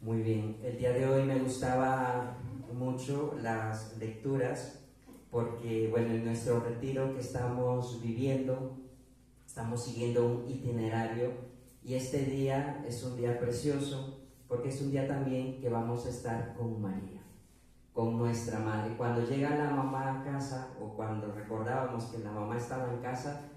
Muy bien, el día de hoy me gustaba mucho las lecturas porque, bueno, en nuestro retiro que estamos viviendo, estamos siguiendo un itinerario y este día es un día precioso porque es un día también que vamos a estar con María, con nuestra madre. Cuando llega la mamá a casa o cuando recordábamos que la mamá estaba en casa,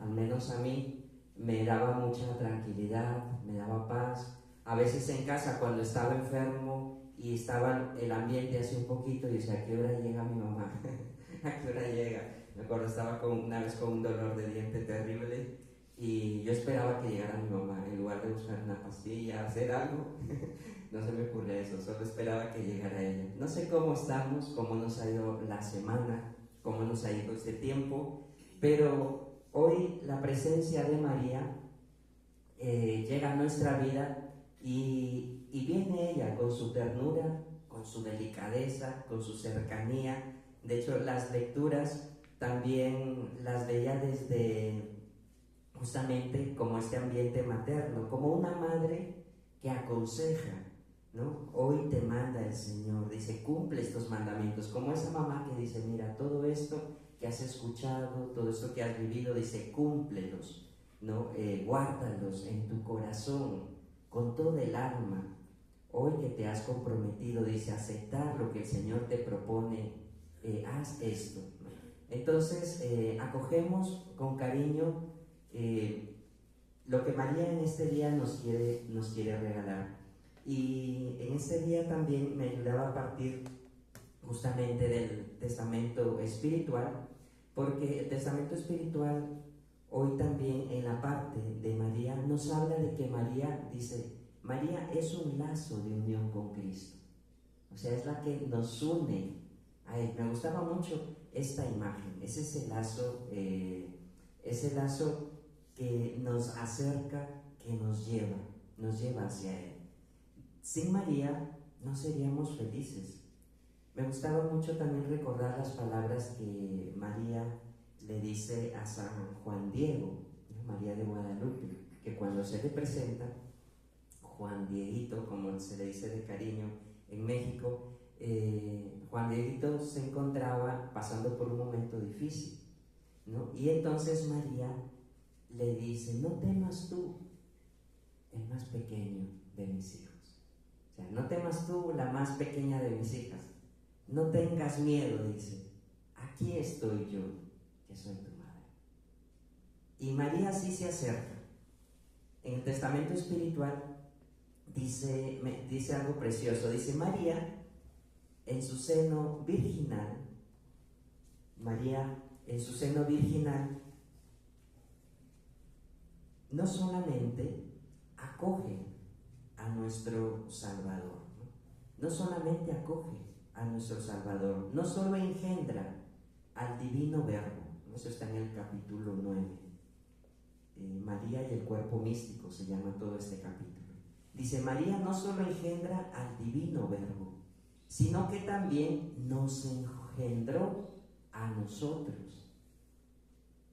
al menos a mí me daba mucha tranquilidad, me daba paz. A veces en casa cuando estaba enfermo y estaba el ambiente así un poquito, y decía, ¿a qué hora llega mi mamá? ¿A qué hora llega? Me acuerdo, estaba una vez con un dolor de diente terrible y yo esperaba que llegara mi mamá en lugar de buscar una pastilla, hacer algo. No se me ocurría eso, solo esperaba que llegara ella. No sé cómo estamos, cómo nos ha ido la semana, cómo nos ha ido este tiempo, pero hoy la presencia de María llega a nuestra vida y viene ella con su ternura, con su delicadeza, con su cercanía. De hecho, las lecturas también las veía desde justamente como este ambiente materno, como una madre que aconseja, ¿no? Hoy te manda el Señor, dice, cumple estos mandamientos, como esa mamá que dice, mira, todo esto que has escuchado, todo esto que has vivido, dice, cúmplelos, ¿no? Guárdalos en tu corazón, con todo el alma. Hoy que te has comprometido, dice, aceptar lo que el Señor te propone, haz esto, ¿no? Entonces, acogemos con cariño lo que María en este día nos quiere regalar. Y en este día también me ayudaba a partir justamente del testamento espiritual, porque el testamento espiritual hoy también en la parte de María nos habla de que María, dice, María es un lazo de unión con Cristo. O sea, es la que nos une a Él. Me gustaba mucho esta imagen, es ese lazo que nos acerca, que nos lleva hacia Él. Sin María no seríamos felices. Me gustaba mucho también recordar las palabras que María le dice a San Juan Diego, María de Guadalupe, que cuando se le presenta, Juan Dieguito, como se le dice de cariño en México, Juan Dieguito se encontraba pasando por un momento difícil, ¿no? Y entonces María le dice, no temas tú, el más pequeño de mis hijos. O sea, no temas tú, la más pequeña de mis hijas. No tengas miedo, dice. Aquí estoy yo, que soy tu madre. Y María sí se acerca. En el testamento espiritual dice algo precioso. Dice, María, en su seno virginal, María, en su seno virginal, no solamente acoge a nuestro Salvador, no solamente acoge a nuestro Salvador, no solo engendra al divino Verbo, eso está en el capítulo 9, María y el cuerpo místico se llama todo este capítulo. Dice, María no solo engendra al divino Verbo, sino que también nos engendró a nosotros.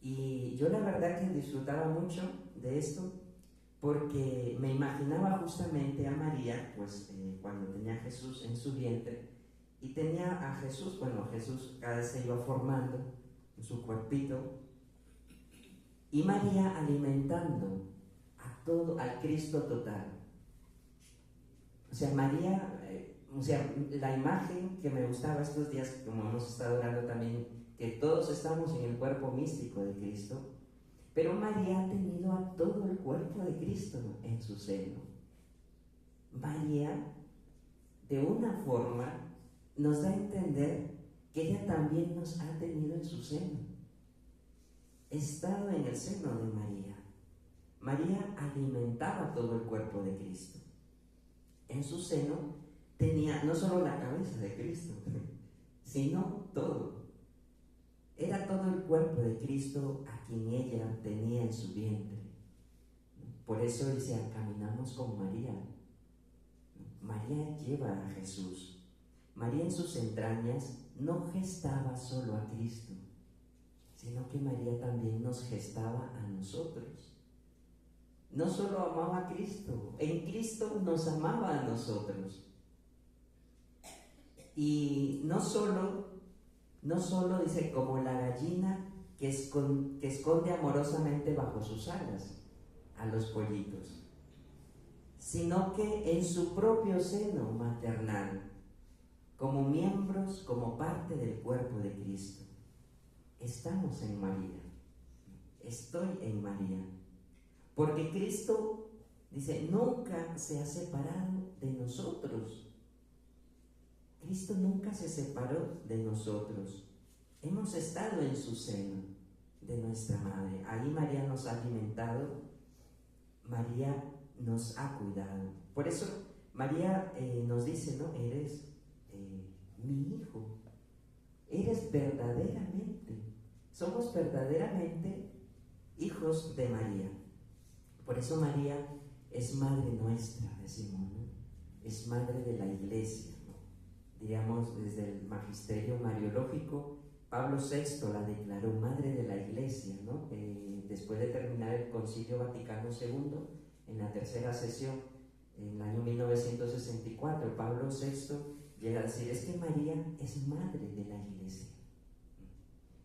Y yo la verdad que disfrutaba mucho de esto, porque me imaginaba justamente a María, pues cuando tenía a Jesús en su vientre, y tenía a Jesús, bueno, Jesús cada vez se iba formando en su cuerpito, y María alimentando a todo, al Cristo total. O sea, María, o sea, la imagen que me gustaba estos días, como hemos estado orando también, que todos estamos en el cuerpo místico de Cristo, pero María ha tenido a todo el cuerpo de Cristo en su seno. María, de una forma, nos da a entender que ella también nos ha tenido en su seno. He estado en el seno de María. María alimentaba todo el cuerpo de Cristo. En su seno tenía no solo la cabeza de Cristo, sino todo. Era todo el cuerpo de Cristo a quien ella tenía en su vientre. Por eso dice, caminamos con María. María lleva a Jesús. María en sus entrañas no gestaba solo a Cristo, sino que María también nos gestaba a nosotros. no solo amaba a Cristo, en Cristo nos amaba a nosotros. Y no solo dice como la gallina que esconde amorosamente bajo sus alas a los pollitos, sino que en su propio seno maternal, como miembros, como parte del cuerpo de Cristo, estamos en María. Estoy en María. Porque Cristo, dice, nunca se ha separado de nosotros. Cristo nunca se separó de nosotros. Hemos estado en su seno de nuestra madre. Ahí María nos ha alimentado, María nos ha cuidado. Por eso María nos dice, ¿no? Eres mi hijo. Eres verdaderamente, somos verdaderamente hijos de María. Por eso María es madre nuestra, decimos, ¿no? Es madre de la iglesia, ¿no? Diríamos desde el magisterio mariológico, Pablo VI la declaró madre de la iglesia, ¿no? Después de terminar el Concilio Vaticano II, en la tercera sesión, en el año 1964, Pablo VI llega a decir, es que María es madre de la iglesia.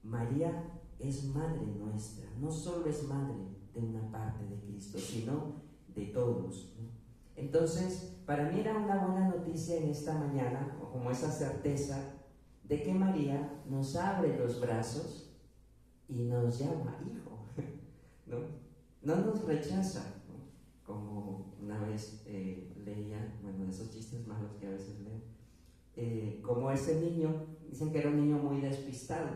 María es madre nuestra, no solo es madre de una parte de Cristo, sino de todos, ¿no? Entonces, para mí era una buena noticia en esta mañana, como esa certeza de que María nos abre los brazos y nos llama hijo, ¿no? No nos rechaza, ¿no? Como una vez leía, bueno, de esos chistes malos que a veces leo, como ese niño, dicen que era un niño muy despistado,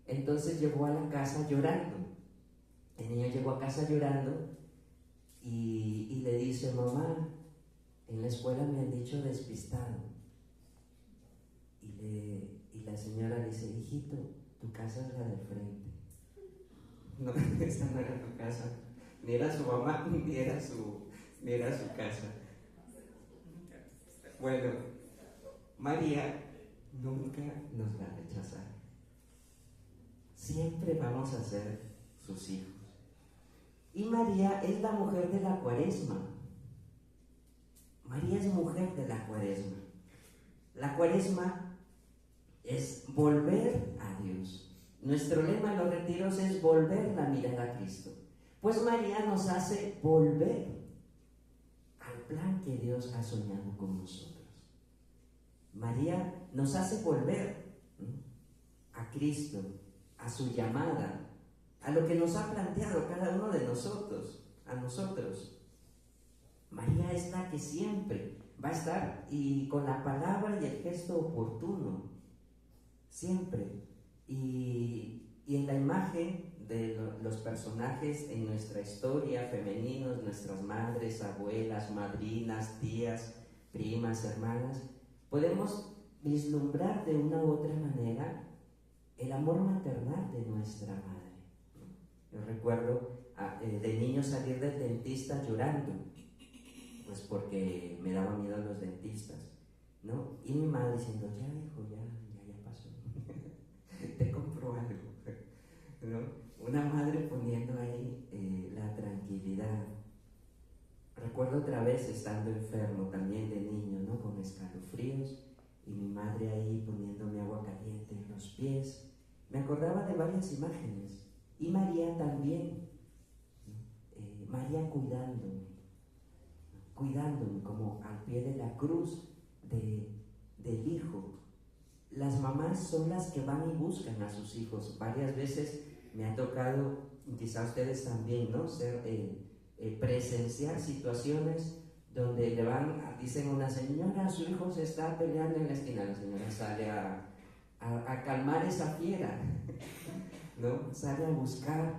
entonces llegó a la casa llorando. El niño llegó a casa llorando y le dice, mamá, en la escuela me han dicho despistado. Y la señora dice, hijito, tu casa es la del frente. No, esa no era tu casa, ni era su mamá, ni era su casa. Bueno, María nunca nos va a rechazar. Siempre vamos a ser sus hijos. Y María es la mujer de la Cuaresma. María es mujer de la Cuaresma. La Cuaresma es volver a Dios. Nuestro lema en los retiros es volver la mirada a Cristo. Pues María nos hace volver al plan que Dios ha soñado con nosotros. María nos hace volver, ¿no?, a Cristo, a su llamada, a lo que nos ha planteado cada uno de nosotros, a nosotros. María es la que siempre va a estar y con la palabra y el gesto oportuno, siempre. Y en la imagen de los personajes en nuestra historia, femeninos, nuestras madres, abuelas, madrinas, tías, primas, hermanas, podemos vislumbrar de una u otra manera el amor maternal de nuestra madre. Yo recuerdo de niño salir del dentista llorando, pues porque me daba miedo a los dentistas, ¿no? Y mi madre diciendo, ya hijo, ya pasó, te compro algo, ¿no? Una madre poniendo ahí la tranquilidad. Recuerdo otra vez estando enfermo también de niño, ¿no?, con escalofríos, y mi madre ahí poniéndome agua caliente en los pies. Me acordaba de varias imágenes. Y María también, María cuidándome como al pie de la cruz del hijo. Las mamás son las que van y buscan a sus hijos. Varias veces me ha tocado, quizás ustedes también, ¿no?, presenciar situaciones donde le van, dicen una señora, su hijo se está peleando en la esquina, la señora sale a calmar esa fiera, ¿no? Sale a buscar,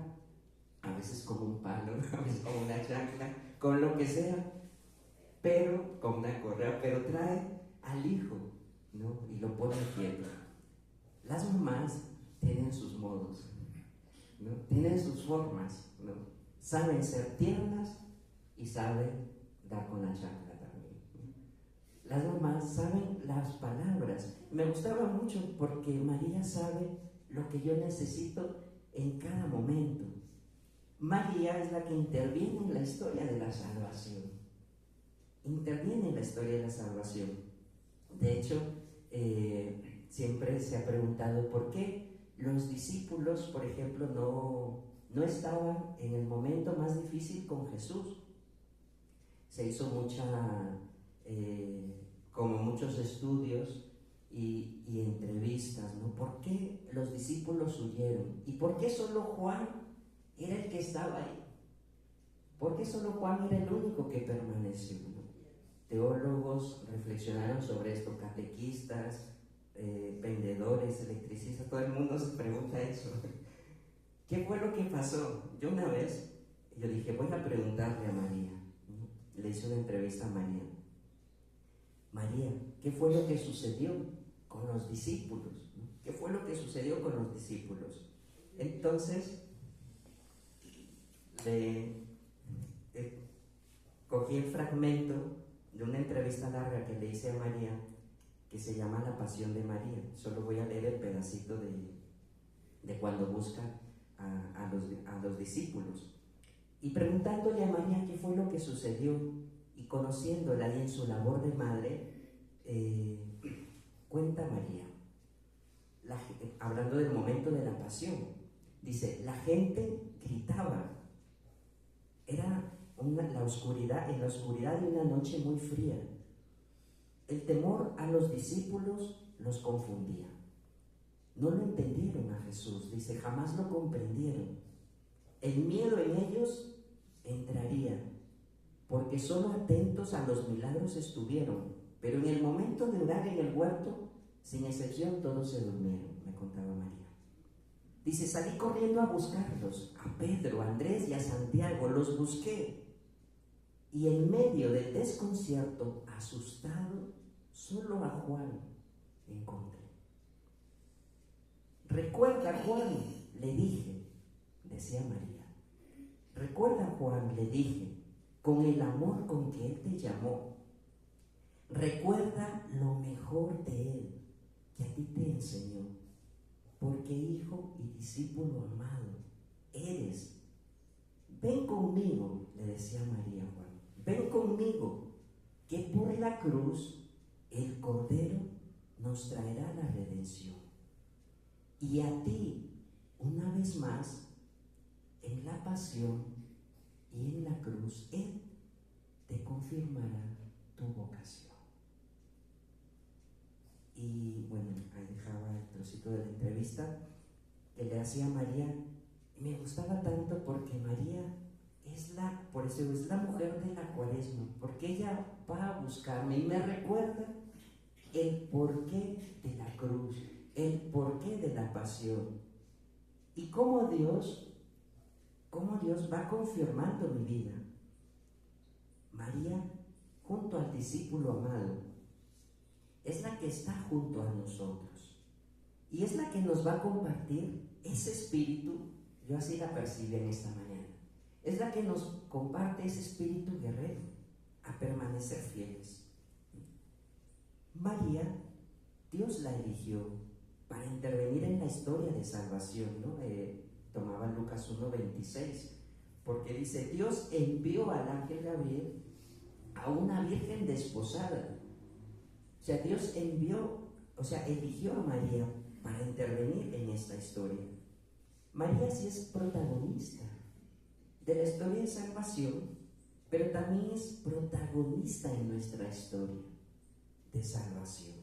a veces con un palo, a veces con una chancla, con lo que sea, pero con una correa, pero trae al hijo, ¿no?, y lo pone quieto. Las mamás tienen sus modos, ¿no?, tienen sus formas, ¿no? Saben ser tiernas y saben dar con la chancla también, ¿no? Las mamás saben las palabras. Me gustaba mucho porque María sabe lo que yo necesito en cada momento. María es la que interviene en la historia de la salvación. Interviene en la historia de la salvación. De hecho, siempre se ha preguntado por qué los discípulos, por ejemplo, no estaban en el momento más difícil con Jesús. Se hizo como muchos estudios y entrevistas, ¿no? ¿Por qué los discípulos huyeron? ¿Y por qué solo Juan era el que estaba ahí? ¿Por qué solo Juan era el único que permaneció, ¿no? Teólogos reflexionaron sobre esto, catequistas, vendedores, electricistas, todo el mundo se pregunta eso. ¿Qué fue lo que pasó? Yo una vez, yo dije, voy a preguntarle a María, ¿no? Le hice una entrevista a María. María, ¿qué fue lo que sucedió con los discípulos? ¿No? ¿Qué fue lo que sucedió con los discípulos? Entonces, cogí el fragmento de una entrevista larga que le hice a María, que se llama La Pasión de María. Solo voy a leer el pedacito de cuando busca a los discípulos. Y preguntándole a María qué fue lo que sucedió, y conociéndola y en su labor de madre, cuenta María, hablando del momento de la pasión, dice, la gente gritaba, era la oscuridad, en la oscuridad de una noche muy fría. El temor a los discípulos los confundía. No lo entendieron a Jesús, dice, jamás lo comprendieron. El miedo en ellos entraría, porque solo atentos a los milagros estuvieron, pero en el momento de orar en el huerto, sin excepción, todos se durmieron, me contaba María. Dice, salí corriendo a buscarlos, a Pedro, a Andrés y a Santiago, los busqué. Y en medio del desconcierto, asustado, solo a Juan encontré. Recuerda, Juan, le dije, decía María. Recuerda, Juan, le dije, con el amor con que Él te llamó. Recuerda lo mejor de Él que a ti te enseñó, porque hijo y discípulo amado eres. Ven conmigo, le decía María a Juan, ven conmigo, que por la cruz el Cordero nos traerá la redención. Y a ti, una vez más, en la pasión y en la cruz, Él te confirmará tu vocación. Y bueno, ahí dejaba el trocito de la entrevista que le hacía a María. Me gustaba tanto porque María por eso es la mujer de la Cuaresma, porque ella va a buscarme y me recuerda el porqué de la cruz, el porqué de la pasión y cómo Dios va confirmando mi vida. María, junto al discípulo amado, es la que está junto a nosotros y es la que nos va a compartir ese espíritu. Yo así la percibí en esta mañana. Es la que nos comparte ese espíritu guerrero a permanecer fieles. María, Dios la eligió para intervenir en la historia de salvación, ¿no? Tomaba Lucas 1:26, porque dice, Dios envió al ángel Gabriel a una virgen desposada. O sea, Dios eligió a María para intervenir en esta historia. María sí es protagonista de la historia de salvación, pero también es protagonista en nuestra historia de salvación.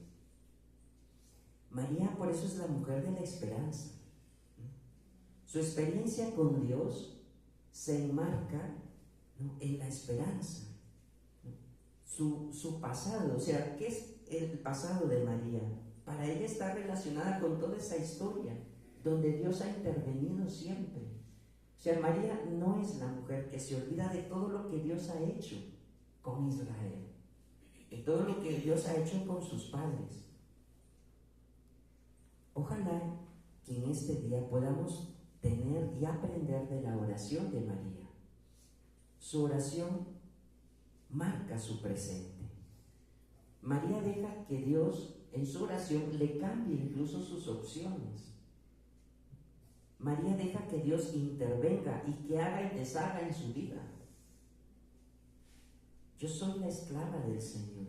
María por eso es la mujer de la esperanza. Su experiencia con Dios se enmarca, ¿no?, en la esperanza, ¿no? Su pasado, o sea, ¿qué es el pasado de María? Para ella está relacionada con toda esa historia donde Dios ha intervenido siempre. O sea, María no es la mujer que se olvida de todo lo que Dios ha hecho con Israel, de todo lo que Dios ha hecho con sus padres. Ojalá que en este día podamos tener y aprender de la oración de María. Su oración marca su presente. María deja que Dios en su oración le cambie incluso sus opciones. María deja que Dios intervenga y que haga y deshaga en su vida. Yo soy la esclava del Señor.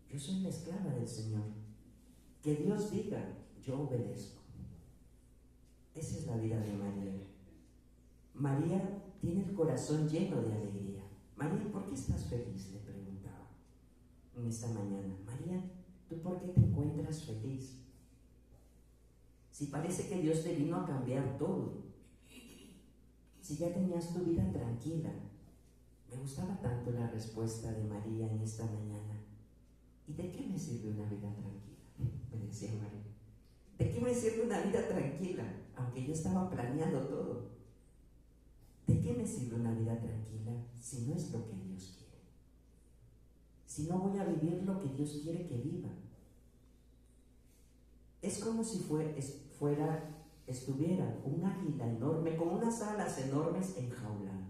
Yo soy la esclava del Señor. Que Dios diga, yo obedezco. Esa es la vida de María. María tiene el corazón lleno de alegría. María, ¿por qué estás feliz?, le preguntaba en esta mañana. María, ¿tú por qué te encuentras feliz? Si parece que Dios te vino a cambiar todo. Si ya tenías tu vida tranquila. Me gustaba tanto la respuesta de María en esta mañana. ¿Y de qué me sirve una vida tranquila?, me decía María. ¿De qué me sirve una vida tranquila? Aunque yo estaba planeando todo. ¿De qué me sirve una vida tranquila si no es lo que Dios quiere? Si no voy a vivir lo que Dios quiere que viva. Es como si estuviera un águila enorme, con unas alas enormes, enjaulado.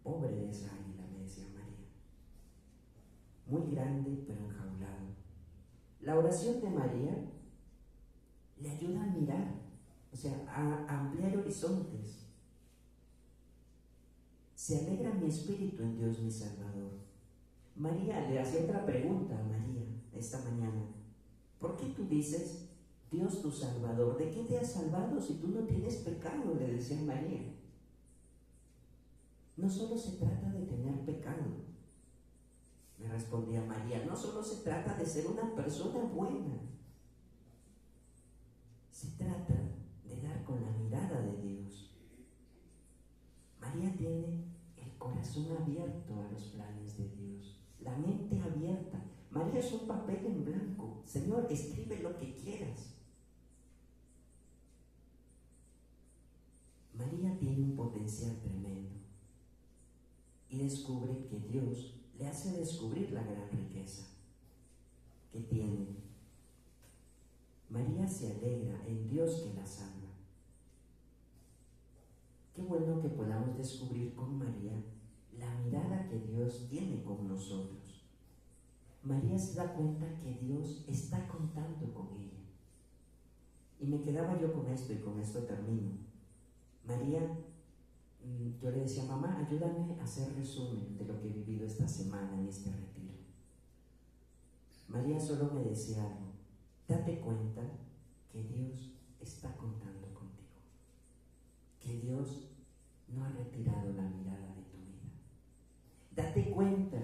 Pobre de esa águila, me decía María. Muy grande, pero enjaulado. La oración de María le ayuda a mirar, o sea, a ampliar horizontes. Se alegra mi espíritu en Dios mi Salvador. María le hacía otra pregunta a María esta mañana. ¿Por qué tú dices, Dios tu Salvador? ¿De qué te has salvado si tú no tienes pecado?, le decía María. No solo se trata de tener pecado, me respondía María, no solo se trata de ser una persona buena. Se trata de dar con la mirada de Dios. María tiene el corazón abierto a los planes de Dios, la mente abierta. María es un papel en blanco. Señor, escribe lo que quieras. María tiene un potencial tremendo y descubre que Dios le hace descubrir la gran riqueza que tiene. María se alegra en Dios que la salva. Qué bueno que podamos descubrir con María la mirada que Dios tiene con nosotros. María se da cuenta que Dios está contando con ella. Y me quedaba yo con esto, y con esto termino. María, yo le decía, mamá, ayúdame a hacer resumen de lo que he vivido esta semana en este retiro. María solo me decía algo: date cuenta que Dios está contando contigo, que Dios no ha retirado la mirada de tu vida. Date cuenta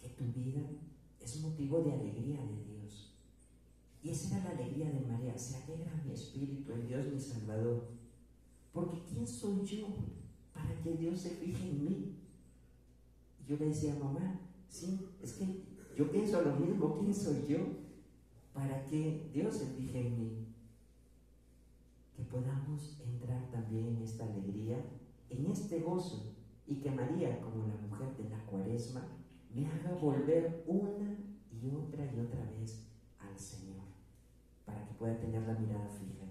que tu vida es motivo de alegría de Dios. Y esa era la alegría de María. Se alegra mi espíritu en Dios mi Salvador. Porque ¿quién soy yo para que Dios se fije en mí? Y yo le decía, mamá, sí, es que yo pienso lo mismo. ¿Quién soy yo para que Dios se fije en mí? Que podamos entrar también en esta alegría, en este gozo, y que María, como la mujer de la Cuaresma, me haga volver una y otra vez al Señor, para que pueda tener la mirada fija